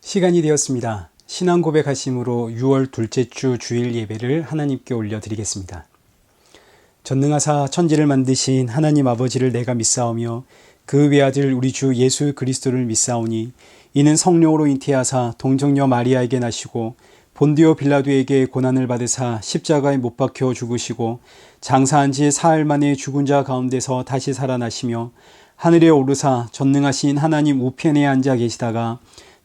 시간이 되었습니다. 신앙 고백하심으로 6월 둘째 주 주일 예배를 하나님께 올려드리겠습니다. 전능하사 천지를 만드신 하나님 아버지를 내가 믿사오며 그 외아들 우리 주 예수 그리스도를 믿사오니 이는 성령으로 잉태하사 동정녀 마리아에게 나시고 본디오 빌라도에게 고난을 받으사 십자가에 못 박혀 죽으시고 장사한 지 사흘 만에 죽은 자 가운데서 다시 살아나시며 하늘에 오르사 전능하신 하나님 우편에 앉아 계시다가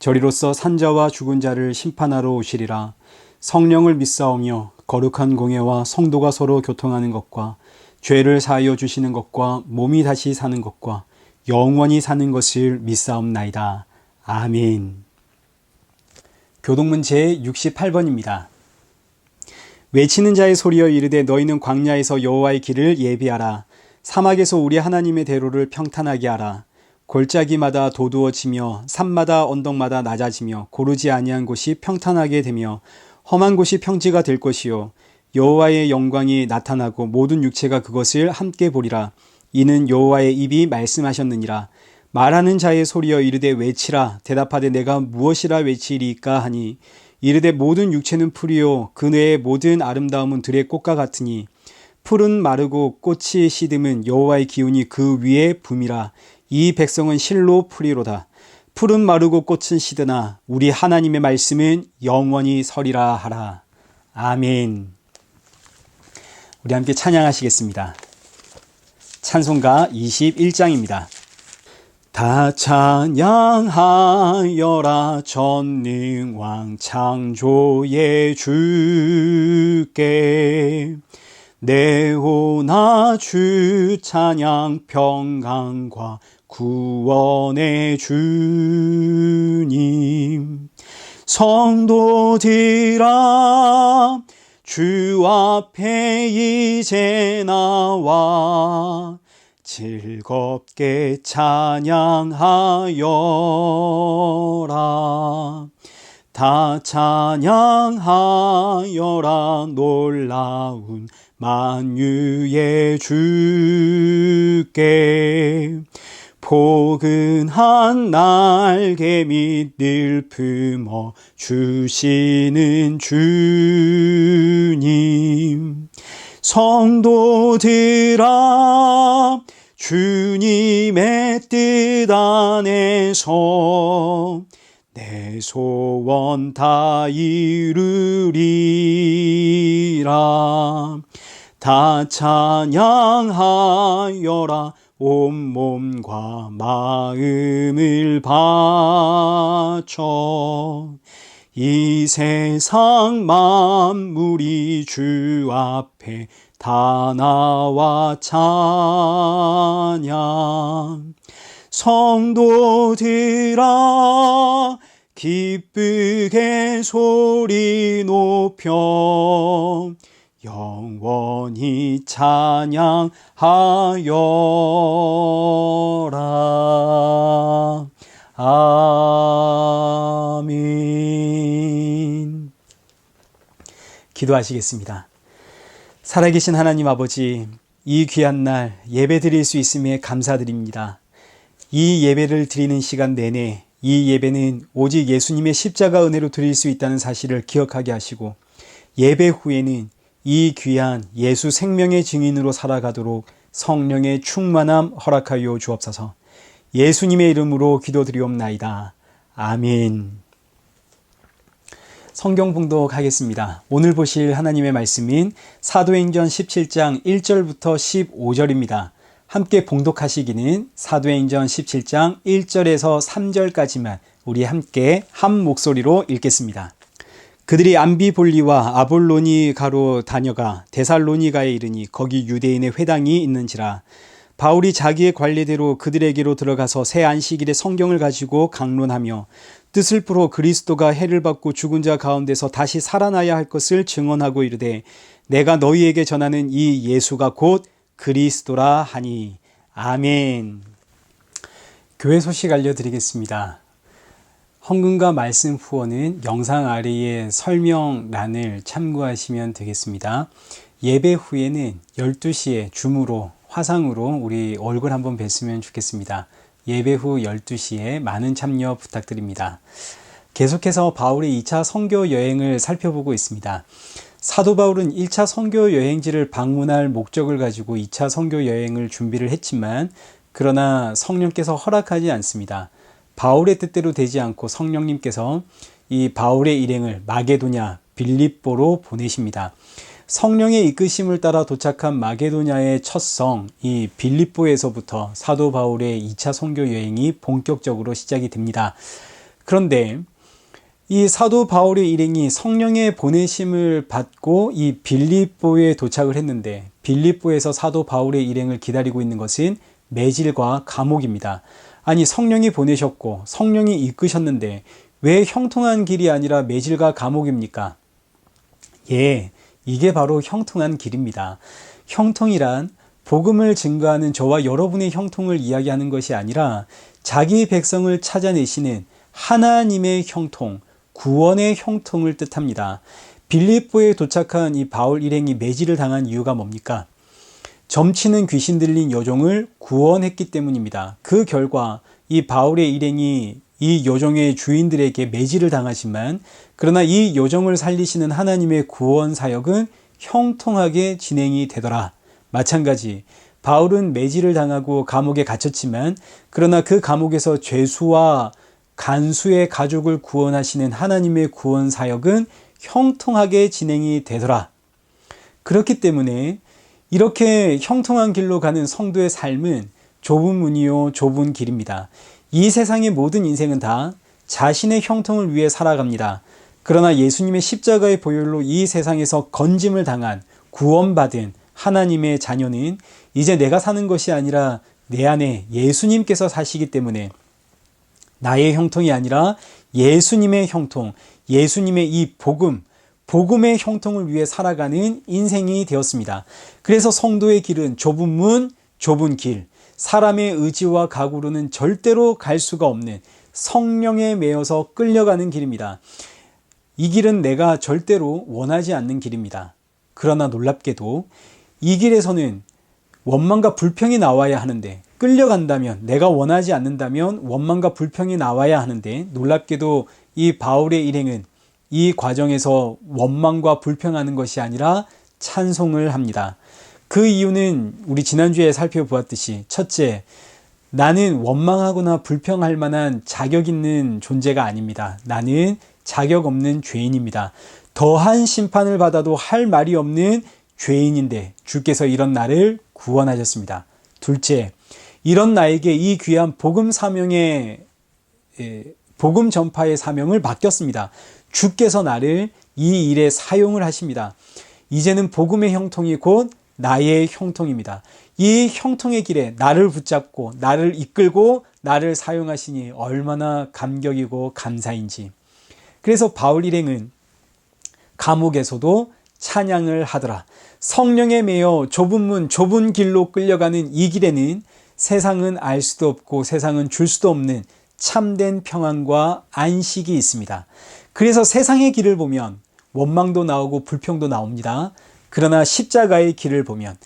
저리로서 산자와 죽은 자를 심판하러 오시리라. 성령을 믿사오며 거룩한 공예와 성도가 서로 교통하는 것과 죄를 사하여 주시는 것과 몸이 다시 사는 것과 영원히 사는 것을 믿사옵나이다. 아멘. 교동문 제68번입니다. 외치는 자의 소리여 이르되 너희는 광야에서 여호와의 길을 예비하라. 사막에서 우리 하나님의 대로를 평탄하게 하라. 골짜기마다 도두어지며 산마다 언덕마다 낮아지며 고르지 아니한 곳이 평탄하게 되며 험한 곳이 평지가 될 것이요 여호와의 영광이 나타나고 모든 육체가 그것을 함께 보리라. 이는 여호와의 입이 말씀하셨느니라. 말하는 자의 소리여 이르되 외치라. 대답하되 내가 무엇이라 외치리이까 하니 이르되 모든 육체는 풀이요 그네의 모든 아름다움은 들의 꽃과 같으니 풀은 마르고 꽃이 시듬은 여호와의 기운이 그 위에 붐이라. 이 백성은 실로 풀이로다. 풀은 마르고 꽃은 시드나 우리 하나님의 말씀은 영원히 서리라 하라. 아멘. 우리 함께 찬양하시겠습니다. 찬송가 21장입니다. 다 찬양하여라 전능왕 창조의 주께 내오나 주 찬양 평강과 구원의 주님 성도들아 주 앞에 이제 나와 즐겁게 찬양하여라. 다 찬양하여라 놀라운 만유의 주께 포근한 날개 밑을 품어 주시는 주님 성도들아 주님의 뜻 안에서 내 소원 다 이루리라. 다 찬양하여라 온몸과 마음을 바쳐 이 세상 만물이 주 앞에 다 나와 찬양 성도들아 기쁘게 소리 높여 영원히 찬양하여라. 아멘. 기도하시겠습니다. 살아계신 하나님 아버지, 이 귀한 날 예배 드릴 수 있음에 감사드립니다. 이 예배를 드리는 시간 내내 이 예배는 오직 예수님의 십자가 은혜로 드릴 수 있다는 사실을 기억하게 하시고 예배 후에는 이 귀한 예수 생명의 증인으로 살아가도록 성령의 충만함 허락하여 주옵소서. 예수님의 이름으로 기도드리옵나이다. 아멘. 성경 봉독하겠습니다. 오늘 보실 하나님의 말씀인 사도행전 17장 1절부터 15절입니다. 함께 봉독하시기는 사도행전 17장 1절에서 3절까지만 우리 함께 한 목소리로 읽겠습니다. 그들이 암비볼리와 아볼로니가로 다녀가 데살로니가에 이르니 거기 유대인의 회당이 있는지라. 바울이 자기의 관례대로 그들에게로 들어가서 새 안식일에 성경을 가지고 강론하며 뜻을 풀어 그리스도가 해를 받고 죽은 자 가운데서 다시 살아나야 할 것을 증언하고 이르되 내가 너희에게 전하는 이 예수가 곧 그리스도라 하니. 아멘. 교회 소식 알려드리겠습니다. 헌금과 말씀 후원은 영상 아래의 설명란을 참고하시면 되겠습니다. 예배 후에는 12시에 줌으로 화상으로 우리 얼굴 한번 뵀으면 좋겠습니다. 예배 후 12시에 많은 참여 부탁드립니다. 계속해서 바울의 2차 선교 여행을 살펴보고 있습니다. 사도 바울은 1차 선교 여행지를 방문할 목적을 가지고 2차 선교 여행을 준비를 했지만 그러나 성령께서 허락하지 않습니다. 바울의 뜻대로 되지 않고 성령님께서 이 바울의 일행을 마게도냐, 빌립보로 보내십니다. 성령의 이끄심을 따라 도착한 마게도냐의 첫 성, 이 빌립보에서부터 사도 바울의 2차 선교 여행이 본격적으로 시작이 됩니다. 그런데 이 사도 바울의 일행이 성령의 보내심을 받고 이 빌립보에 도착을 했는데 빌립보에서 사도 바울의 일행을 기다리고 있는 것은 매질과 감옥입니다. 아니, 성령이 보내셨고 성령이 이끄셨는데 왜 형통한 길이 아니라 매질과 감옥입니까? 예, 이게 바로 형통한 길입니다. 형통이란 복음을 증거하는 저와 여러분의 형통을 이야기하는 것이 아니라 자기 백성을 찾아내시는 하나님의 형통, 구원의 형통을 뜻합니다. 빌립보에 도착한 이 바울 일행이 매질을 당한 이유가 뭡니까? 점치는 귀신 들린 여종을 구원했기 때문입니다. 그 결과 이 바울의 일행이 이 여종의 주인들에게 매질을 당하지만 그러나 이 여종을 살리시는 하나님의 구원 사역은 형통하게 진행이 되더라. 마찬가지 바울은 매질을 당하고 감옥에 갇혔지만 그러나 그 감옥에서 죄수와 간수의 가족을 구원하시는 하나님의 구원 사역은 형통하게 진행이 되더라. 그렇기 때문에 이렇게 형통한 길로 가는 성도의 삶은 좁은 문이요 좁은 길입니다. 이 세상의 모든 인생은 다 자신의 형통을 위해 살아갑니다. 그러나 예수님의 십자가의 보혈로 이 세상에서 건짐을 당한 구원받은 하나님의 자녀는 이제 내가 사는 것이 아니라 내 안에 예수님께서 사시기 때문에 나의 형통이 아니라 예수님의 형통, 예수님의 이 복음의 형통을 위해 살아가는 인생이 되었습니다. 그래서 성도의 길은 좁은 문, 좁은 길, 사람의 의지와 각오로는 절대로 갈 수가 없는 성령에 매여서 끌려가는 길입니다. 이 길은 내가 절대로 원하지 않는 길입니다. 그러나 놀랍게도 이 길에서는 원망과 불평이 나와야 하는데 끌려간다면, 내가 원하지 않는다면 원망과 불평이 나와야 하는데 놀랍게도 이 바울의 일행은 이 과정에서 원망과 불평하는 것이 아니라 찬송을 합니다. 그 이유는 우리 지난주에 살펴보았듯이 첫째, 나는 원망하거나 불평할 만한 자격 있는 존재가 아닙니다. 나는 자격 없는 죄인입니다. 더한 심판을 받아도 할 말이 없는 죄인인데 주께서 이런 나를 구원하셨습니다. 둘째, 이런 나에게 이 귀한 복음 전파의 사명을 맡겼습니다. 주께서 나를 이 일에 사용을 하십니다. 이제는 복음의 형통이 곧 나의 형통입니다. 이 형통의 길에 나를 붙잡고 나를 이끌고 나를 사용하시니 얼마나 감격이고 감사인지. 그래서 바울 일행은 감옥에서도 찬양을 하더라. 성령에 매여 좁은 문, 좁은 길로 끌려가는 이 길에는 세상은 알 수도 없고 세상은 줄 수도 없는 참된 평안과 안식이 있습니다. 그래서 세상의 길을 보면 원망도 나오고 불평도 나옵니다. 그러나 십자가의 길을 보면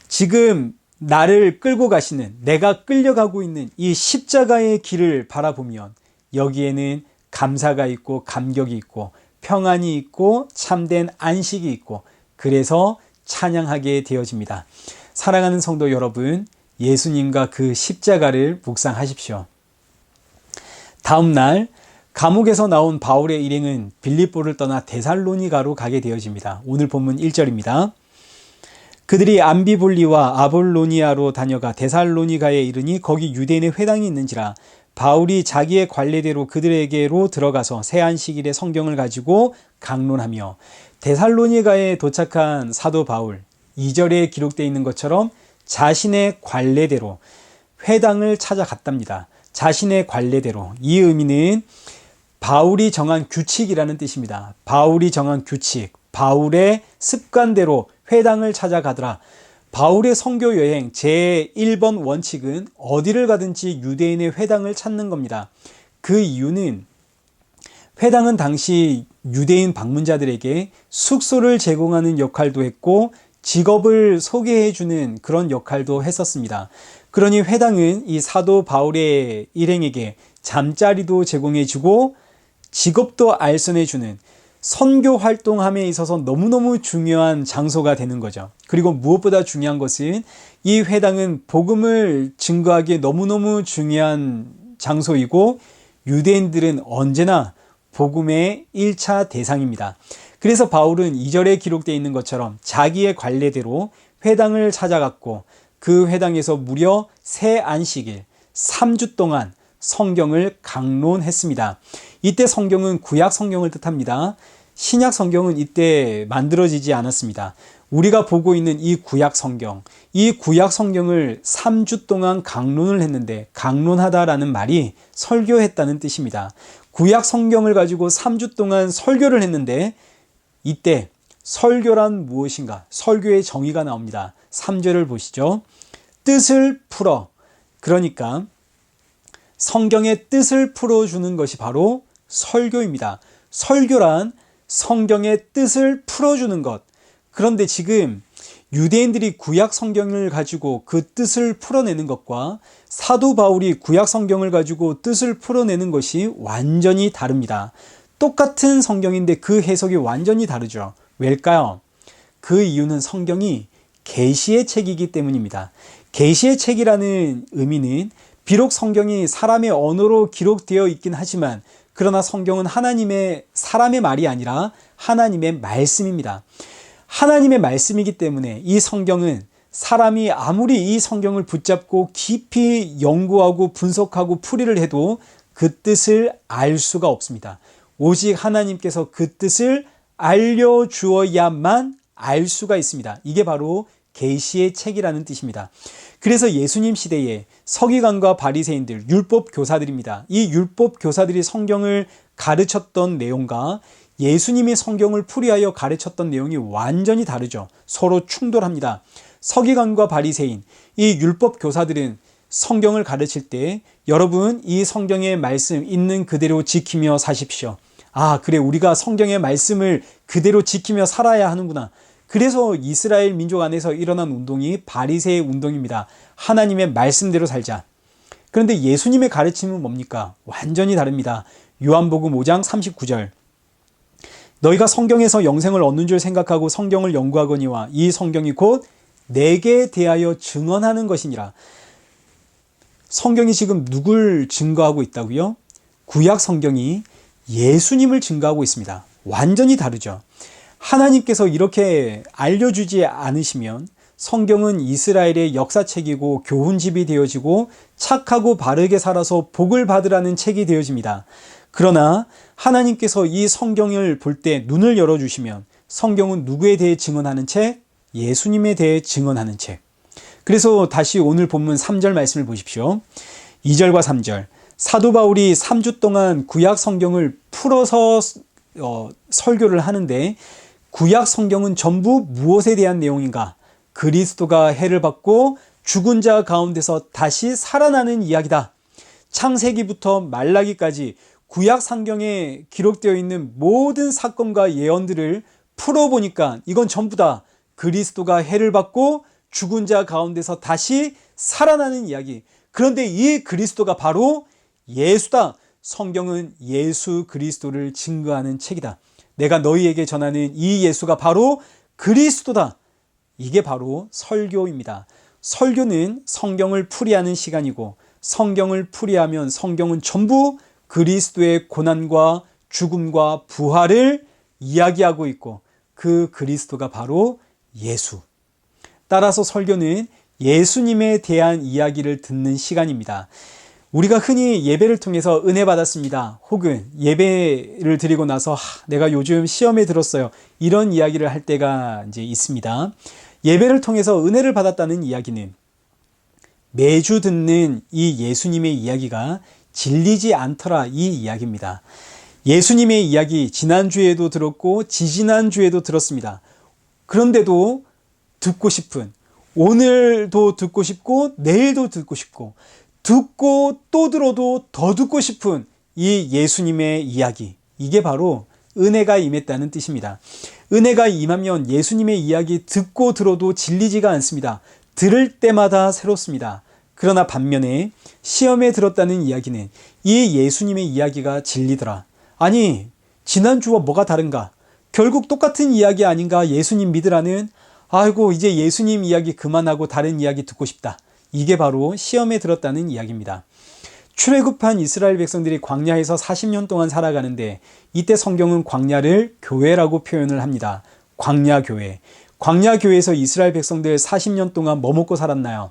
지금 나를 끌고 가시는, 내가 끌려가고 있는 이 십자가의 길을 바라보면 여기에는 감사가 있고 감격이 있고 평안이 있고 참된 안식이 있고 그래서 찬양하게 되어집니다. 사랑하는 성도 여러분, 예수님과 그 십자가를 묵상하십시오. 다음 날 감옥에서 나온 바울의 일행은 빌립보를 떠나 데살로니가로 가게 되어집니다. 오늘 본문 1절입니다. 그들이 암비볼리와 아볼로니아로 다녀가 데살로니가에 이르니 거기 유대인의 회당이 있는지라 바울이 자기의 관례대로 그들에게로 들어가서 새 안식일에 성경을 가지고 강론하며 데살로니가에 도착한 사도 바울, 2절에 기록되어 있는 것처럼 자신의 관례대로 회당을 찾아갔답니다. 자신의 관례대로. 이 의미는 바울이 정한 규칙이라는 뜻입니다. 바울이 정한 규칙, 바울의 습관대로 회당을 찾아가더라. 바울의 선교 여행 제1번 원칙은 어디를 가든지 유대인의 회당을 찾는 겁니다. 그 이유는 회당은 당시 유대인 방문자들에게 숙소를 제공하는 역할도 했고 직업을 소개해주는 그런 역할도 했었습니다. 그러니 회당은 이 사도 바울의 일행에게 잠자리도 제공해주고 직업도 알선해주는 선교 활동함에 있어서 너무너무 중요한 장소가 되는 거죠. 그리고 무엇보다 중요한 것은 이 회당은 복음을 증거하기에 너무너무 중요한 장소이고 유대인들은 언제나 복음의 1차 대상입니다. 그래서 바울은 2절에 기록되어 있는 것처럼 자기의 관례대로 회당을 찾아갔고 그 회당에서 무려 새 안식일 3주 동안 성경을 강론했습니다. 이때 성경은 구약 성경을 뜻합니다. 신약 성경은 이때 만들어지지 않았습니다. 우리가 보고 있는 이 구약 성경을 3주 동안 강론을 했는데, 강론하다라는 말이 설교했다는 뜻입니다. 구약 성경을 가지고 3주 동안 설교를 했는데, 이때 설교란 무엇인가? 설교의 정의가 나옵니다. 3절을 보시죠. 뜻을 풀어. 그러니까 성경의 뜻을 풀어주는 것이 바로 설교입니다. 설교란 성경의 뜻을 풀어주는 것. 그런데 지금 유대인들이 구약 성경을 가지고 그 뜻을 풀어내는 것과 사도 바울이 구약 성경을 가지고 뜻을 풀어내는 것이 완전히 다릅니다. 똑같은 성경인데 그 해석이 완전히 다르죠. 왜일까요? 그 이유는 성경이 계시의 책이기 때문입니다. 계시의 책이라는 의미는 비록 성경이 사람의 언어로 기록되어 있긴 하지만, 그러나 성경은 사람의 말이 아니라 하나님의 말씀입니다. 하나님의 말씀이기 때문에 이 성경은 사람이 아무리 이 성경을 붙잡고 깊이 연구하고 분석하고 풀이를 해도 그 뜻을 알 수가 없습니다. 오직 하나님께서 그 뜻을 알려주어야만 알 수가 있습니다. 이게 바로 계시의 책이라는 뜻입니다. 그래서 예수님 시대에 서기관과 바리새인들, 율법 교사들입니다. 이 율법 교사들이 성경을 가르쳤던 내용과 예수님이 성경을 풀이하여 가르쳤던 내용이 완전히 다르죠. 서로 충돌합니다. 서기관과 바리새인, 이 율법 교사들은 성경을 가르칠 때 여러분 이 성경의 말씀 있는 그대로 지키며 사십시오. 아, 그래, 우리가 성경의 말씀을 그대로 지키며 살아야 하는구나. 그래서 이스라엘 민족 안에서 일어난 운동이 바리새의 운동입니다. 하나님의 말씀대로 살자. 그런데 예수님의 가르침은 뭡니까? 완전히 다릅니다. 요한복음 5장 39절. 너희가 성경에서 영생을 얻는 줄 생각하고 성경을 연구하거니와 이 성경이 곧 내게 대하여 증언하는 것이니라. 성경이 지금 누굴 증거하고 있다고요? 구약 성경이 예수님을 증거하고 있습니다. 완전히 다르죠. 하나님께서 이렇게 알려주지 않으시면 성경은 이스라엘의 역사책이고 교훈집이 되어지고 착하고 바르게 살아서 복을 받으라는 책이 되어집니다. 그러나 하나님께서 이 성경을 볼 때 눈을 열어주시면 성경은 누구에 대해 증언하는 책? 예수님에 대해 증언하는 책. 그래서 다시 오늘 본문 3절 말씀을 보십시오. 2절과 3절. 사도 바울이 3주 동안 구약 성경을 풀어서 설교를 하는데, 구약 성경은 전부 무엇에 대한 내용인가? 그리스도가 해를 받고 죽은 자 가운데서 다시 살아나는 이야기다. 창세기부터 말라기까지 구약 성경에 기록되어 있는 모든 사건과 예언들을 풀어보니까 이건 전부 다 그리스도가 해를 받고 죽은 자 가운데서 다시 살아나는 이야기. 그런데 이 그리스도가 바로 예수다. 성경은 예수 그리스도를 증거하는 책이다. 내가 너희에게 전하는 이 예수가 바로 그리스도다. 이게 바로 설교입니다. 설교는 성경을 풀이하는 시간이고, 성경을 풀이하면 성경은 전부 그리스도의 고난과 죽음과 부활을 이야기하고 있고, 그 그리스도가 바로 예수. 따라서 설교는 예수님에 대한 이야기를 듣는 시간입니다. 우리가 흔히 예배를 통해서 은혜 받았습니다. 혹은 예배를 드리고 나서 내가 요즘 시험에 들었어요. 이런 이야기를 할 때가 이제 있습니다. 예배를 통해서 은혜를 받았다는 이야기는 매주 듣는 이 예수님의 이야기가 질리지 않더라, 이 이야기입니다. 예수님의 이야기 지난주에도 들었고 지지난주에도 들었습니다. 그런데도 듣고 싶은, 오늘도 듣고 싶고 내일도 듣고 싶고, 듣고 또 들어도 더 듣고 싶은 이 예수님의 이야기, 이게 바로 은혜가 임했다는 뜻입니다. 은혜가 임하면 예수님의 이야기 듣고 들어도 질리지가 않습니다. 들을 때마다 새롭습니다. 그러나 반면에 시험에 들었다는 이야기는 이 예수님의 이야기가 질리더라. 아니, 지난주와 뭐가 다른가? 결국 똑같은 이야기 아닌가? 예수님 믿으라는. 아이고, 이제 예수님 이야기 그만하고 다른 이야기 듣고 싶다. 이게 바로 시험에 들었다는 이야기입니다. 출애굽한 이스라엘 백성들이 광야에서 40년 동안 살아가는데, 이때 성경은 광야를 교회라고 표현을 합니다. 광야교회. 광야교회에서 이스라엘 백성들 40년 동안 뭐 먹고 살았나요?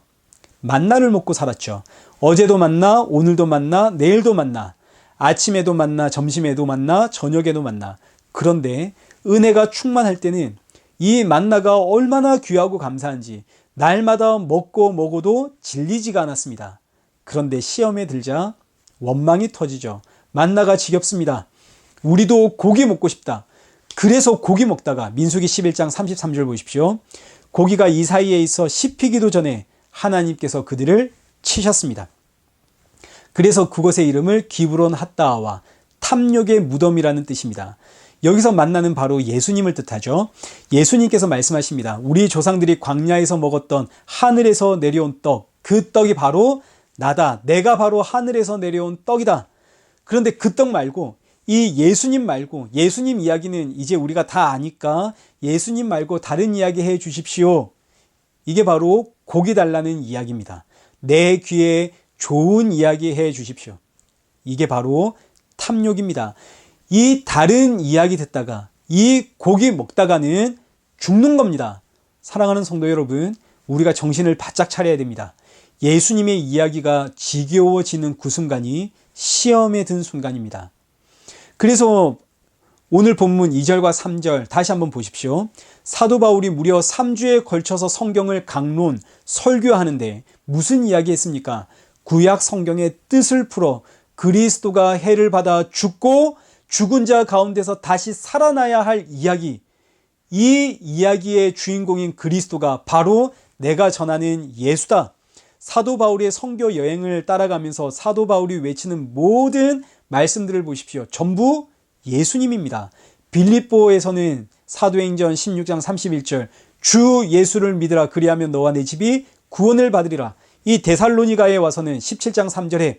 만나를 먹고 살았죠. 어제도 만나, 오늘도 만나, 내일도 만나. 아침에도 만나, 점심에도 만나, 저녁에도 만나. 그런데 은혜가 충만할 때는 이 만나가 얼마나 귀하고 감사한지 날마다 먹고 먹어도 질리지가 않았습니다. 그런데 시험에 들자 원망이 터지죠. 만나가 지겹습니다. 우리도 고기 먹고 싶다. 그래서 고기 먹다가 민수기 11장 33절 보십시오. 고기가 이 사이에 있어 씹히기도 전에 하나님께서 그들을 치셨습니다. 그래서 그곳의 이름을 기브론 핫다와 탐욕의 무덤이라는 뜻입니다. 여기서 만나는 바로 예수님을 뜻하죠. 예수님께서 말씀하십니다. 우리 조상들이 광야에서 먹었던 하늘에서 내려온 떡, 그 떡이 바로 나다. 내가 바로 하늘에서 내려온 떡이다. 그런데 그 떡 말고 이 예수님 말고, 예수님 이야기는 이제 우리가 다 아니까 예수님 말고 다른 이야기 해 주십시오. 이게 바로 고기 달라는 이야기입니다. 내 귀에 좋은 이야기 해 주십시오. 이게 바로 탐욕입니다. 이 다른 이야기 듣다가 이 고기 먹다가는 죽는 겁니다. 사랑하는 성도 여러분, 우리가 정신을 바짝 차려야 됩니다. 예수님의 이야기가 지겨워지는 그 순간이 시험에 든 순간입니다. 그래서 오늘 본문 2절과 3절 다시 한번 보십시오. 사도 바울이 무려 3주에 걸쳐서 성경을 강론, 설교하는데 무슨 이야기 했습니까? 구약 성경의 뜻을 풀어 그리스도가 해를 받아 죽고 죽은 자 가운데서 다시 살아나야 할 이야기. 이 이야기의 주인공인 그리스도가 바로 내가 전하는 예수다. 사도 바울의 선교 여행을 따라가면서 사도 바울이 외치는 모든 말씀들을 보십시오. 전부 예수님입니다. 빌립보에서는 사도행전 16장 31절 주 예수를 믿으라 그리하면 너와 내 집이 구원을 받으리라. 이 데살로니가에 와서는 17장 3절에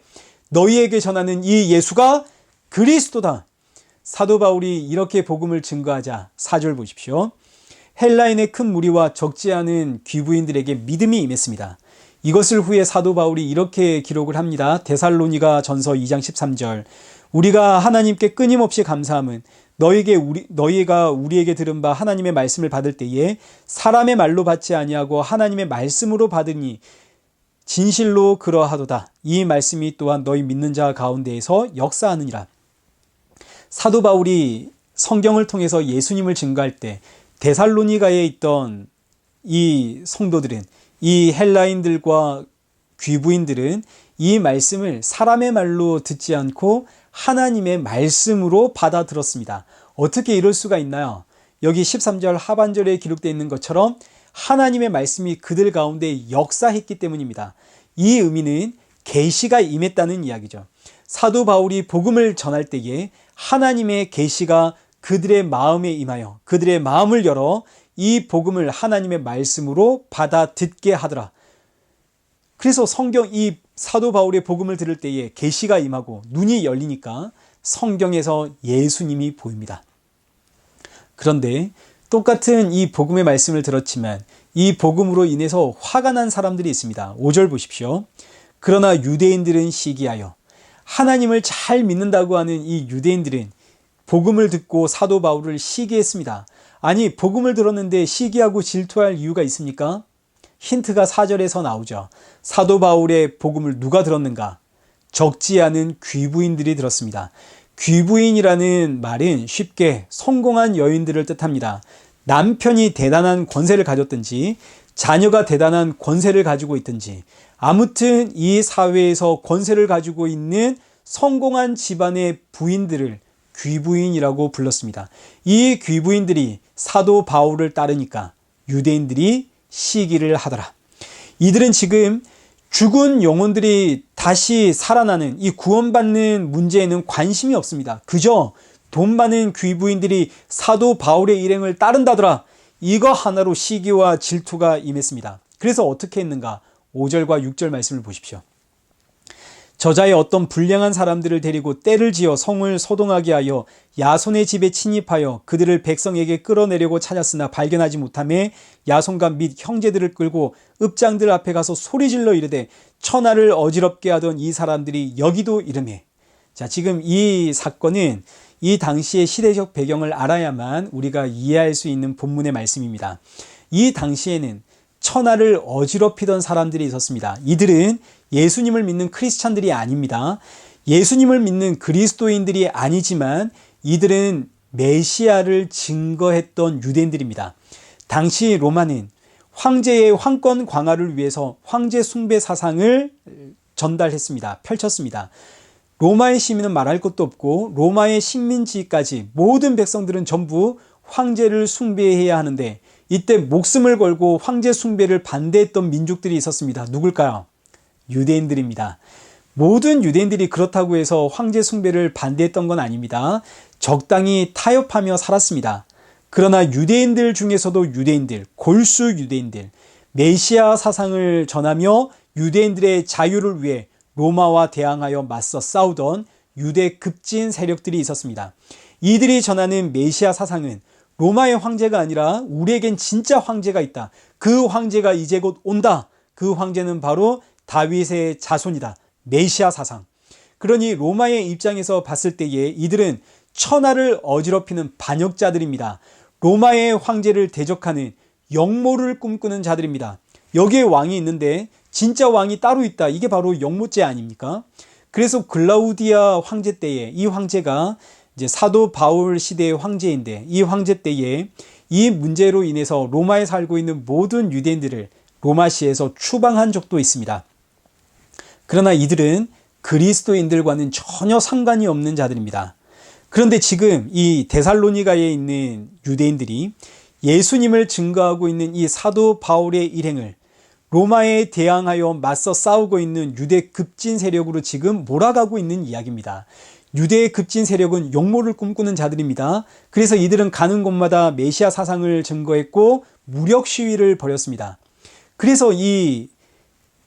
너희에게 전하는 이 예수가 그리스도다. 사도 바울이 이렇게 복음을 증거하자 4절 보십시오. 헬라인의 큰 무리와 적지 않은 귀부인들에게 믿음이 임했습니다. 이것을 후에 사도 바울이 이렇게 기록을 합니다. 데살로니가 전서 2장 13절 우리가 하나님께 끊임없이 감사함은 너희가 우리에게 들은 바 하나님의 말씀을 받을 때에 사람의 말로 받지 아니하고 하나님의 말씀으로 받으니 진실로 그러하도다. 이 말씀이 또한 너희 믿는 자 가운데에서 역사하느니라. 사도 바울이 성경을 통해서 예수님을 증거할 때 데살로니가에 있던 이 성도들은, 이 헬라인들과 귀부인들은 이 말씀을 사람의 말로 듣지 않고 하나님의 말씀으로 받아들었습니다. 어떻게 이럴 수가 있나요? 여기 13절 하반절에 기록되어 있는 것처럼 하나님의 말씀이 그들 가운데 역사했기 때문입니다. 이 의미는 계시가 임했다는 이야기죠. 사도 바울이 복음을 전할 때에 하나님의 계시가 그들의 마음에 임하여 그들의 마음을 열어 이 복음을 하나님의 말씀으로 받아 듣게 하더라. 그래서 이 사도 바울의 복음을 들을 때에 계시가 임하고 눈이 열리니까 성경에서 예수님이 보입니다. 그런데 똑같은 이 복음의 말씀을 들었지만 이 복음으로 인해서 화가 난 사람들이 있습니다. 5절 보십시오. 그러나 유대인들은 시기하여, 하나님을 잘 믿는다고 하는 이 유대인들은 복음을 듣고 사도 바울을 시기했습니다. 아니, 복음을 들었는데 시기하고 질투할 이유가 있습니까? 힌트가 4절에서 나오죠. 사도 바울의 복음을 누가 들었는가? 적지 않은 귀부인들이 들었습니다. 귀부인이라는 말은 쉽게 성공한 여인들을 뜻합니다. 남편이 대단한 권세를 가졌든지 자녀가 대단한 권세를 가지고 있든지 아무튼 이 사회에서 권세를 가지고 있는 성공한 집안의 부인들을 귀부인이라고 불렀습니다. 이 귀부인들이 사도 바울을 따르니까 유대인들이 시기를 하더라. 이들은 지금 죽은 영혼들이 다시 살아나는 이 구원받는 문제에는 관심이 없습니다. 그저 돈 많은 귀부인들이 사도 바울의 일행을 따른다더라. 이거 하나로 시기와 질투가 임했습니다. 그래서 어떻게 했는가? 5절과 6절 말씀을 보십시오. 저자의 어떤 불량한 사람들을 데리고 떼를 지어 성을 소동하게 하여 야손의 집에 침입하여 그들을 백성에게 끌어내려고 찾았으나 발견하지 못하매 야손과 및 형제들을 끌고 읍장들 앞에 가서 소리질러 이르되 천하를 어지럽게 하던 이 사람들이 여기도 이르매. 자, 지금 이 사건은 이 당시의 시대적 배경을 알아야만 우리가 이해할 수 있는 본문의 말씀입니다. 이 당시에는 천하를 어지럽히던 사람들이 있었습니다. 이들은 예수님을 믿는 크리스찬들이 아닙니다. 예수님을 믿는 그리스도인들이 아니지만 이들은 메시아를 증거했던 유대인들입니다. 당시 로마는 황제의 황권 강화를 위해서 황제 숭배 사상을 전달했습니다. 펼쳤습니다. 로마의 시민은 말할 것도 없고 로마의 식민지까지 모든 백성들은 전부 황제를 숭배해야 하는데 이때 목숨을 걸고 황제 숭배를 반대했던 민족들이 있었습니다. 누굴까요? 유대인들입니다. 모든 유대인들이 그렇다고 해서 황제 숭배를 반대했던 건 아닙니다. 적당히 타협하며 살았습니다. 그러나 유대인들 중에서도 유대인들, 골수 유대인들, 메시아 사상을 전하며 유대인들의 자유를 위해 로마와 대항하여 맞서 싸우던 유대 급진 세력들이 있었습니다. 이들이 전하는 메시아 사상은 로마의 황제가 아니라 우리에겐 진짜 황제가 있다. 그 황제가 이제 곧 온다. 그 황제는 바로 다윗의 자손이다. 메시아 사상. 그러니 로마의 입장에서 봤을 때에 이들은 천하를 어지럽히는 반역자들입니다. 로마의 황제를 대적하는 역모를 꿈꾸는 자들입니다. 여기에 왕이 있는데 진짜 왕이 따로 있다. 이게 바로 역모죄 아닙니까? 그래서 글라우디아 황제 때에 이 황제가 이제 사도 바울 시대의 황제인데 이 황제 때에 이 문제로 인해서 로마에 살고 있는 모든 유대인들을 로마시에서 추방한 적도 있습니다. 그러나 이들은 그리스도인들과는 전혀 상관이 없는 자들입니다. 그런데 지금 이 데살로니가에 있는 유대인들이 예수님을 증거하고 있는 이 사도 바울의 일행을 로마에 대항하여 맞서 싸우고 있는 유대 급진 세력으로 지금 몰아가고 있는 이야기입니다. 유대의 급진 세력은 역모를 꿈꾸는 자들입니다. 그래서 이들은 가는 곳마다 메시아 사상을 증거했고 무력 시위를 벌였습니다. 그래서 이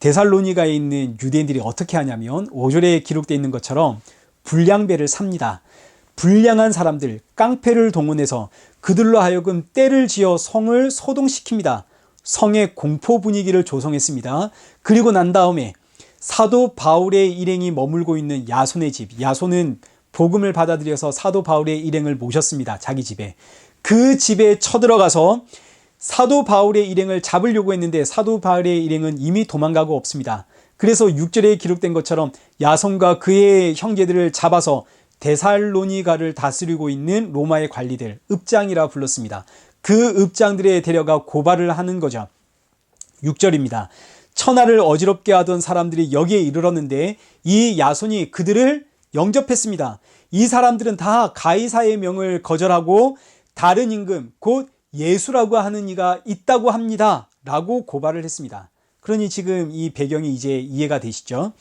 데살로니가에 있는 유대인들이 어떻게 하냐면 5절에 기록되어 있는 것처럼 불량배를 삽니다. 불량한 사람들, 깡패를 동원해서 그들로 하여금 떼를 지어 성을 소동시킵니다. 성의 공포 분위기를 조성했습니다. 그리고 난 다음에 사도 바울의 일행이 머물고 있는 야손의 집, 야손은 복음을 받아들여서 사도 바울의 일행을 모셨습니다. 자기 집에. 그 집에 쳐들어가서 사도 바울의 일행을 잡으려고 했는데 사도 바울의 일행은 이미 도망가고 없습니다. 그래서 6절에 기록된 것처럼 야손과 그의 형제들을 잡아서 데살로니가를 다스리고 있는 로마의 관리들, 읍장이라 불렀습니다. 그 읍장들에 데려가 고발을 하는 거죠. 6절입니다. 천하를 어지럽게 하던 사람들이 여기에 이르렀는데 이 야손이 그들을 영접했습니다. 이 사람들은 다 가이사의 명을 거절하고 다른 임금 곧 예수라고 하는 이가 있다고 합니다. 라고 고발을 했습니다. 그러니 지금 이 배경이 이제 이해가 되시죠?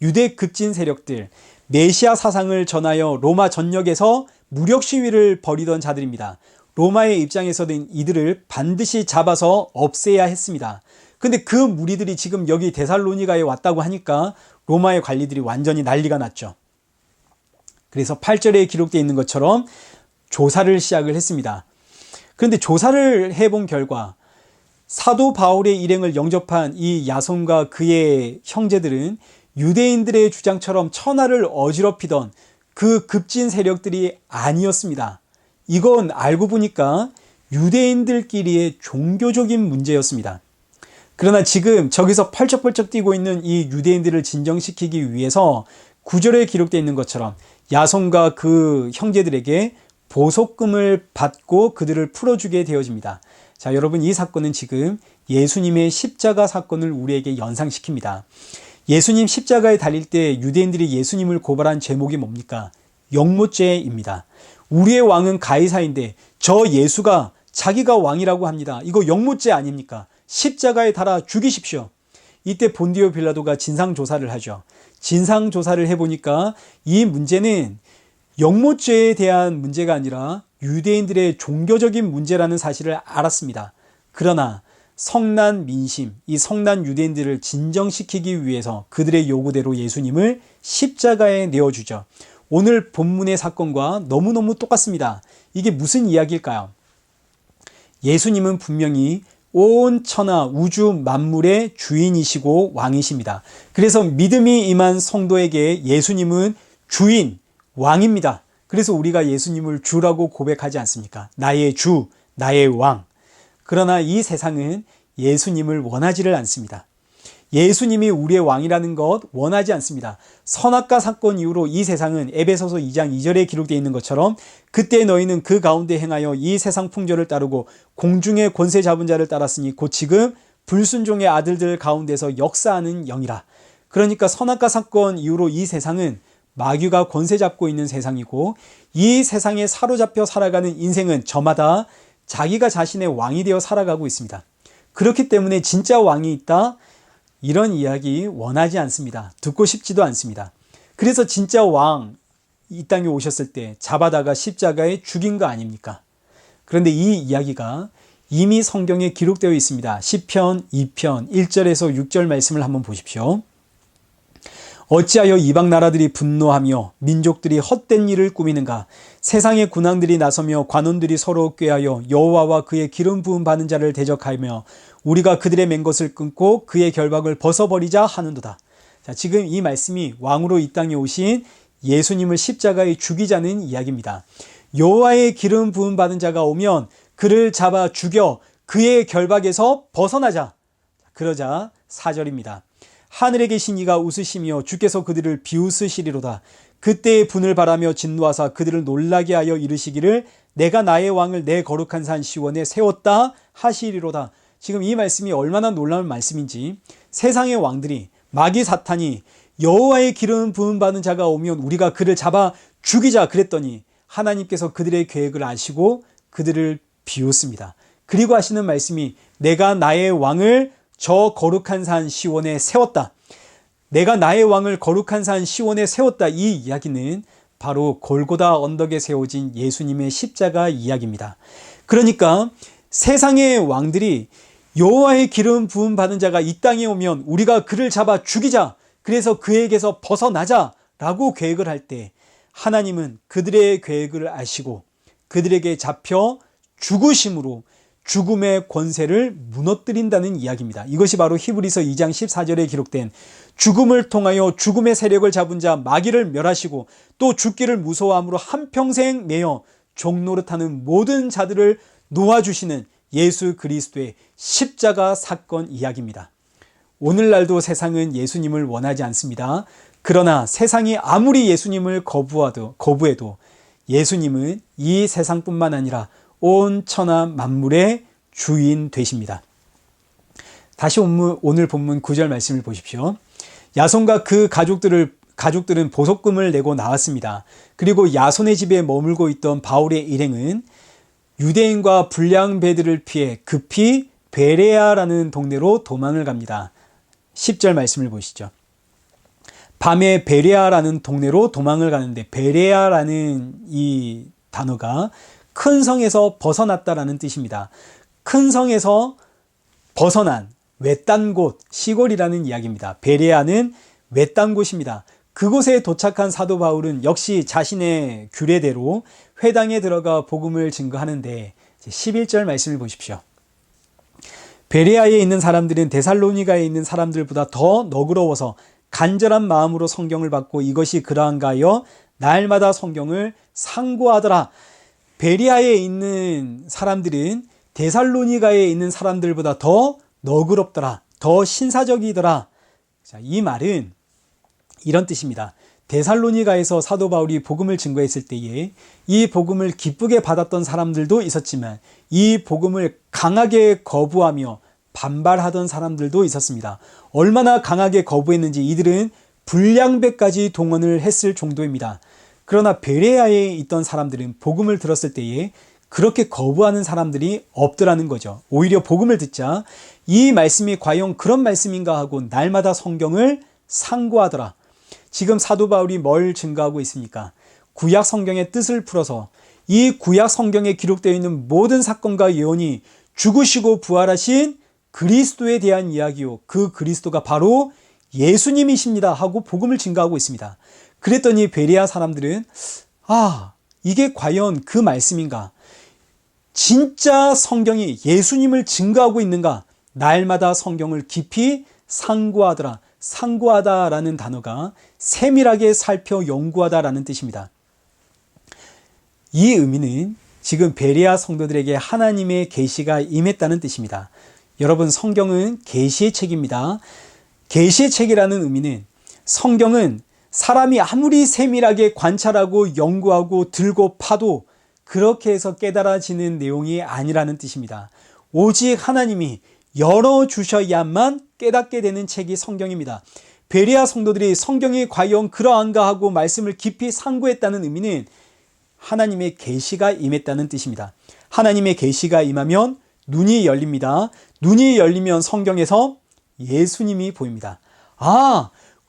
유대 급진 세력들, 메시아 사상을 전하여 로마 전역에서 무력 시위를 벌이던 자들입니다. 로마의 입장에서는 이들을 반드시 잡아서 없애야 했습니다. 근데 그 무리들이 지금 여기 데살로니가에 왔다고 하니까 로마의 관리들이 완전히 난리가 났죠. 그래서 8절에 기록되어 있는 것처럼 조사를 시작을 했습니다. 그런데 조사를 해본 결과 사도 바울의 일행을 영접한 이 야손과 그의 형제들은 유대인들의 주장처럼 천하를 어지럽히던 그 급진 세력들이 아니었습니다. 이건 알고 보니까 유대인들끼리의 종교적인 문제였습니다. 그러나 지금 저기서 펄쩍펄쩍 뛰고 있는 이 유대인들을 진정시키기 위해서 9절에 기록되어 있는 것처럼 야손과 그 형제들에게 보석금을 받고 그들을 풀어주게 되어집니다. 자, 여러분, 이 사건은 지금 예수님의 십자가 사건을 우리에게 연상시킵니다. 예수님 십자가에 달릴 때 유대인들이 예수님을 고발한 제목이 뭡니까? 역모죄입니다. 우리의 왕은 가이사인데 저 예수가 자기가 왕이라고 합니다. 이거 역모죄 아닙니까? 십자가에 달아 죽이십시오. 이때 본디오 빌라도가 진상조사를 하죠. 진상조사를 해보니까 이 문제는 역모죄에 대한 문제가 아니라 유대인들의 종교적인 문제라는 사실을 알았습니다. 그러나 성난 민심, 이 성난 유대인들을 진정시키기 위해서 그들의 요구대로 예수님을 십자가에 내어주죠. 오늘 본문의 사건과 너무너무 똑같습니다. 이게 무슨 이야기일까요? 예수님은 분명히 온 천하 우주 만물의 주인이시고 왕이십니다. 그래서 믿음이 임한 성도에게 예수님은 주인, 왕입니다. 그래서 우리가 예수님을 주라고 고백하지 않습니까? 나의 주, 나의 왕. 그러나 이 세상은 예수님을 원하지를 않습니다. 예수님이 우리의 왕이라는 것 원하지 않습니다. 선악과 사건 이후로 이 세상은 에베소서 2장 2절에 기록되어 있는 것처럼 그때 너희는 그 가운데 행하여 이 세상 풍조를 따르고 공중의 권세 잡은 자를 따랐으니 곧 지금 불순종의 아들들 가운데서 역사하는 영이라. 그러니까 선악과 사건 이후로 이 세상은 마귀가 권세 잡고 있는 세상이고 이 세상에 사로잡혀 살아가는 인생은 저마다 자기가 자신의 왕이 되어 살아가고 있습니다. 그렇기 때문에 진짜 왕이 있다? 이런 이야기 원하지 않습니다. 듣고 싶지도 않습니다. 그래서 진짜 왕 이 땅에 오셨을 때 잡아다가 십자가에 죽인 거 아닙니까? 그런데 이 이야기가 이미 성경에 기록되어 있습니다. 시편 2편 1절에서 6절 말씀을 한번 보십시오. 어찌하여 이방 나라들이 분노하며 민족들이 헛된 일을 꾸미는가? 세상의 군왕들이 나서며 관원들이 서로 꾀하여 여호와와 그의 기름 부음 받은 자를 대적하며 우리가 그들의 맨 것을 끊고 그의 결박을 벗어버리자 하는도다. 자, 지금 이 말씀이 왕으로 이 땅에 오신 예수님을 십자가에 죽이자는 이야기입니다. 여호와의 기름 부음 받은 자가 오면 그를 잡아 죽여 그의 결박에서 벗어나자. 그러자 4절입니다. 하늘에 계신 이가 웃으시며 주께서 그들을 비웃으시리로다. 그때의 분을 바라며 진노하사 그들을 놀라게 하여 이르시기를 내가 나의 왕을 내 거룩한 산 시온에 세웠다 하시리로다. 지금 이 말씀이 얼마나 놀라운 말씀인지 세상의 왕들이 마귀 사탄이 여호와의 기름 부음 받은 자가 오면 우리가 그를 잡아 죽이자 그랬더니 하나님께서 그들의 계획을 아시고 그들을 비웃습니다. 그리고 하시는 말씀이 내가 나의 왕을 저 거룩한 산 시온에 세웠다. 내가 나의 왕을 거룩한 산 시온에 세웠다. 이 이야기는 바로 골고다 언덕에 세워진 예수님의 십자가 이야기입니다. 그러니까 세상의 왕들이 여호와의 기름 부음 받은 자가 이 땅에 오면 우리가 그를 잡아 죽이자. 그래서 그에게서 벗어나자 라고 계획을 할 때 하나님은 그들의 계획을 아시고 그들에게 잡혀 죽으심으로 죽음의 권세를 무너뜨린다는 이야기입니다. 이것이 바로 히브리서 2장 14절에 기록된 죽음을 통하여 죽음의 세력을 잡은 자 마귀를 멸하시고 또 죽기를 무서워함으로 한평생 매여 종노릇하는 모든 자들을 놓아주시는 예수 그리스도의 십자가 사건 이야기입니다. 오늘날도 세상은 예수님을 원하지 않습니다. 그러나 세상이 아무리 예수님을 거부해도 예수님은 이 세상뿐만 아니라 온 천하 만물의 주인 되십니다. 다시 오늘 본문 9절 말씀을 보십시오. 야손과 그 가족들은 보석금을 내고 나왔습니다. 그리고 야손의 집에 머물고 있던 바울의 일행은 유대인과 불량배들을 피해 급히 베레아라는 동네로 도망을 갑니다. 10절 말씀을 보시죠. 밤에 베레아라는 동네로 도망을 가는데 베레아라는 이 단어가 큰 성에서 벗어났다라는 뜻입니다. 큰 성에서 벗어난 외딴 곳, 시골이라는 이야기입니다. 베레아는 외딴 곳입니다. 그곳에 도착한 사도 바울은 역시 자신의 규례대로 회당에 들어가 복음을 증거하는데 11절 말씀을 보십시오. 베레아에 있는 사람들은 데살로니가에 있는 사람들보다 더 너그러워서 간절한 마음으로 성경을 받고 이것이 그러한가 하여 날마다 성경을 상고하더라. 베레아에 있는 사람들은 데살로니가에 있는 사람들보다 더 너그럽더라. 더 신사적이더라. 자, 이 말은 이런 뜻입니다. 데살로니가에서 사도 바울이 복음을 증거했을 때에 이 복음을 기쁘게 받았던 사람들도 있었지만 이 복음을 강하게 거부하며 반발하던 사람들도 있었습니다. 얼마나 강하게 거부했는지 이들은 불량배까지 동원을 했을 정도입니다. 그러나 베레아에 있던 사람들은 복음을 들었을 때에 그렇게 거부하는 사람들이 없더라는 거죠. 오히려 복음을 듣자 이 말씀이 과연 그런 말씀인가 하고 날마다 성경을 상고하더라. 지금 사도 바울이 뭘 증거하고 있습니까? 구약 성경의 뜻을 풀어서 이 구약 성경에 기록되어 있는 모든 사건과 예언이 죽으시고 부활하신 그리스도에 대한 이야기요. 그 그리스도가 바로 예수님이십니다 하고 복음을 증거하고 있습니다. 그랬더니 베레아 사람들은 이게 과연 그 말씀인가? 진짜 성경이 예수님을 증거하고 있는가? 날마다 성경을 깊이 상고하더라. 상고하다라는 단어가 세밀하게 살펴 연구하다라는 뜻입니다. 이 의미는 지금 베레아 성도들에게 하나님의 계시가 임했다는 뜻입니다. 여러분, 성경은 계시의 책입니다. 계시의 책이라는 의미는 성경은 사람이 아무리 세밀하게 관찰하고 연구하고 들고 파도 그렇게 해서 깨달아지는 내용이 아니라는 뜻입니다. 오직 하나님이 열어주셔야만 깨닫게 되는 책이 성경입니다. 베레아 성도들이 성경이 과연 그러한가 하고 말씀을 깊이 상고했다는 의미는 하나님의 계시가 임했다는 뜻입니다. 하나님의 계시가 임하면 눈이 열립니다. 눈이 열리면 성경에서 예수님이 보입니다.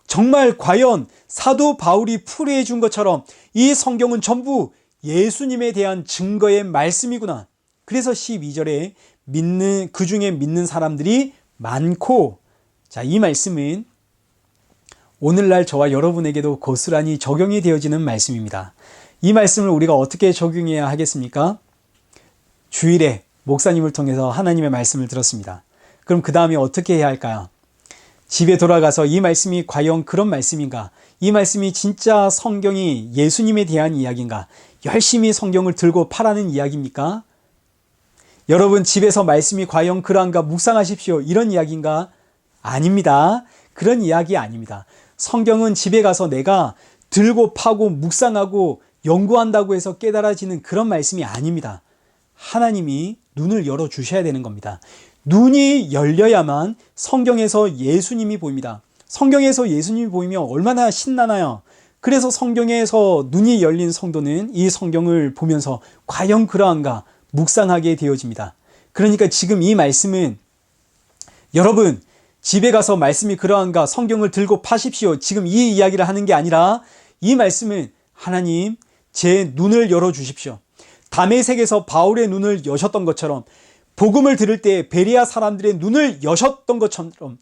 정말 과연 사도 바울이 풀이해 준 것처럼 이 성경은 전부 예수님에 대한 증거의 말씀이구나. 그래서 12절에 그 중에 믿는 사람들이 많고, 이 말씀은 오늘날 저와 여러분에게도 고스란히 적용이 되어지는 말씀입니다. 이 말씀을 우리가 어떻게 적용해야 하겠습니까? 주일에 목사님을 통해서 하나님의 말씀을 들었습니다. 그럼 그 다음에 어떻게 해야 할까요? 집에 돌아가서 이 말씀이 과연 그런 말씀인가? 이 말씀이 진짜 성경이 예수님에 대한 이야기인가? 열심히 성경을 들고 파라는 이야기입니까? 여러분, 집에서 말씀이 과연 그러한가 묵상하십시오, 이런 이야기인가? 아닙니다. 그런 이야기 아닙니다. 성경은 집에 가서 내가 들고 파고 묵상하고 연구한다고 해서 깨달아지는 그런 말씀이 아닙니다. 하나님이 눈을 열어주셔야 되는 겁니다. 눈이 열려야만 성경에서 예수님이 보입니다. 성경에서 예수님이 보이면 얼마나 신나나요? 그래서 성경에서 눈이 열린 성도는 이 성경을 보면서 과연 그러한가 묵상하게 되어집니다. 그러니까 지금 이 말씀은 여러분, 집에 가서 말씀이 그러한가 성경을 들고 파십시오, 지금 이 이야기를 하는 게 아니라, 이 말씀은 하나님 제 눈을 열어주십시오. 다메섹에서 바울의 눈을 여셨던 것처럼, 복음을 들을 때 베레아 사람들의 눈을 여셨던 것처럼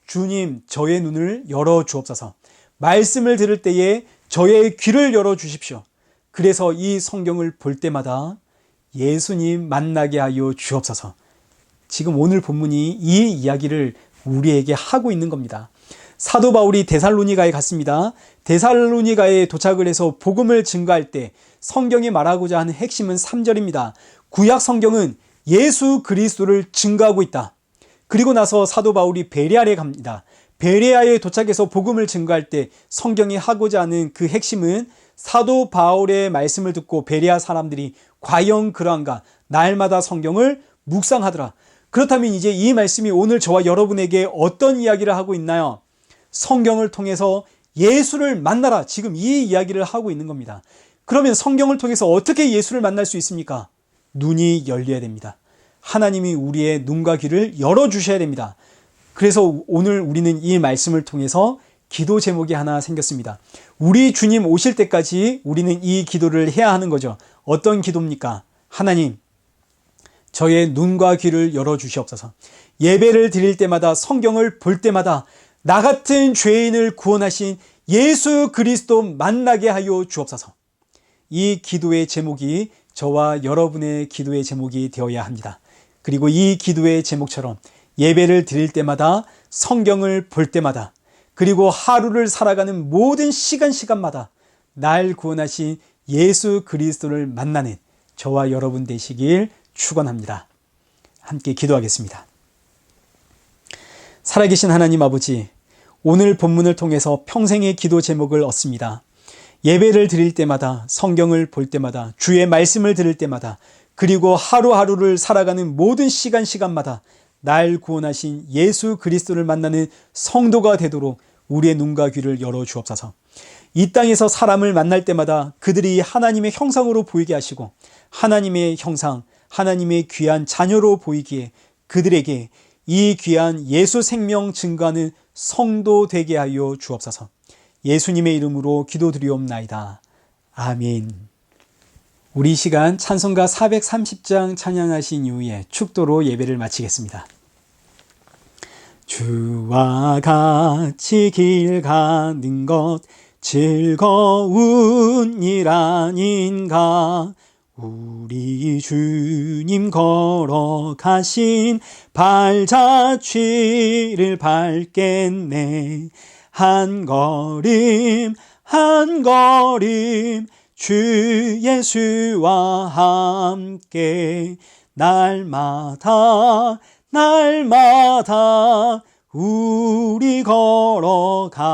주님 저의 눈을 열어주옵소서. 말씀을 들을 때에 저의 귀를 열어주십시오. 그래서 이 성경을 볼 때마다 예수님 만나게 하여 주옵소서. 지금 오늘 본문이 이 이야기를 우리에게 하고 있는 겁니다. 사도 바울이 데살로니가에 갔습니다. 데살로니가에 도착을 해서 복음을 증거할 때 성경이 말하고자 하는 핵심은 3절입니다. 구약 성경은 예수 그리스도를 증거하고 있다. 그리고 나서 사도 바울이 베레아에 갑니다. 베레아에 도착해서 복음을 증거할 때 성경이 하고자 하는 그 핵심은 사도 바울의 말씀을 듣고 베레아 사람들이 과연 그러한가 날마다 성경을 묵상하더라. 그렇다면 이제 이 말씀이 오늘 저와 여러분에게 어떤 이야기를 하고 있나요? 성경을 통해서 예수를 만나라, 지금 이 이야기를 하고 있는 겁니다. 그러면 성경을 통해서 어떻게 예수를 만날 수 있습니까? 눈이 열려야 됩니다. 하나님이 우리의 눈과 귀를 열어주셔야 됩니다. 그래서 오늘 우리는 이 말씀을 통해서 기도 제목이 하나 생겼습니다. 우리 주님 오실 때까지 우리는 이 기도를 해야 하는 거죠. 어떤 기도입니까? 하나님, 저의 눈과 귀를 열어주시옵소서. 예배를 드릴 때마다, 성경을 볼 때마다 나 같은 죄인을 구원하신 예수 그리스도 만나게 하여 주옵소서. 이 기도의 제목이 저와 여러분의 기도의 제목이 되어야 합니다. 그리고 이 기도의 제목처럼 예배를 드릴 때마다, 성경을 볼 때마다, 그리고 하루를 살아가는 모든 시간마다 날 구원하신 예수 그리스도를 만나는 저와 여러분 되시길 축원합니다. 함께 기도하겠습니다. 살아계신 하나님 아버지, 오늘 본문을 통해서 평생의 기도 제목을 얻습니다. 예배를 드릴 때마다, 성경을 볼 때마다, 주의 말씀을 들을 때마다, 그리고 하루하루를 살아가는 모든 시간마다 날 구원하신 예수 그리스도를 만나는 성도가 되도록 우리의 눈과 귀를 열어주옵소서. 이 땅에서 사람을 만날 때마다 그들이 하나님의 형상으로 보이게 하시고, 하나님의 형상, 하나님의 귀한 자녀로 보이기에 그들에게 이 귀한 예수 생명 증거하는 성도 되게 하여 주옵소서. 예수님의 이름으로 기도드리옵나이다. 아멘. 우리 이 시간 찬송가 430장 찬양하신 이후에 축도로 예배를 마치겠습니다. 주와 같이 길 가는 것 즐거운 일 아닌가. 우리 주님 걸어가신 발자취를 밟겠네. 한 걸음 한 걸음 주 예수와 함께 날마다 날마다 우리 걸어가리.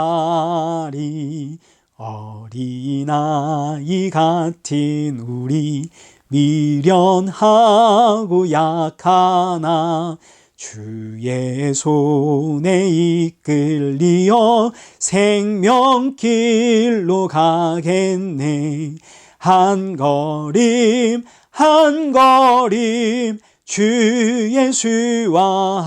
어린아이 같은 우리 미련하고 약하나 주의 손에 이끌리어 생명길로 가겠네. 한 걸음 한 걸음 주 예수와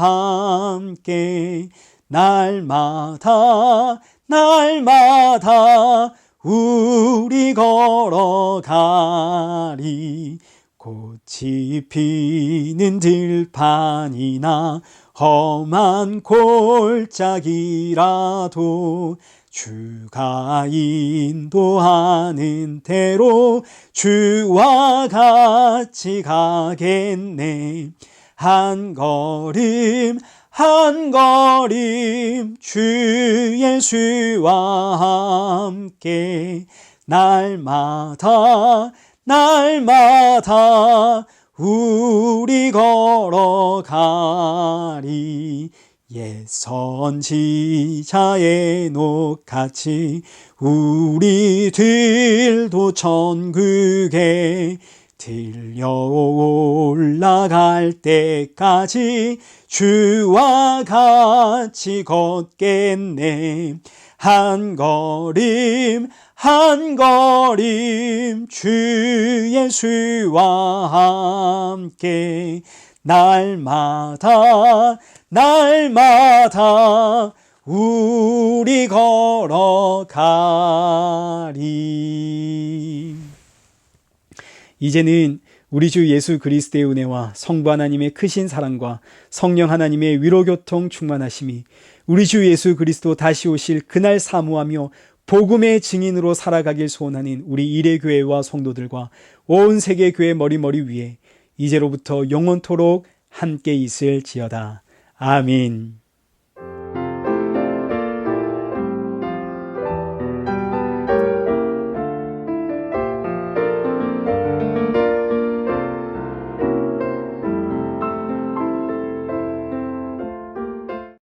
함께 날마다 날마다 우리 걸어가리. 꽃이 피는 들판이나 험한 골짜기라도 주가 인도하는 대로 주와 같이 가겠네. 한 걸음 한 걸음 주 예수와 함께 날마다 날마다 우리 걸어가리. 옛 선지자 에녹같이 우리들도 천국에 들려 올라갈 때까지 주와 같이 걷겠네. 한 걸음 한 걸음 주 예수와 함께 날마다 날마다 우리 걸어가리. 이제는 우리 주 예수 그리스도의 은혜와 성부 하나님의 크신 사랑과 성령 하나님의 위로교통 충만하심이 우리 주 예수 그리스도 다시 오실 그날 사모하며 복음의 증인으로 살아가길 소원하는 우리 일회교회와 성도들과 온 세계교회 머리머리 위에 이제로부터 영원토록 함께 있을지어다. 아멘.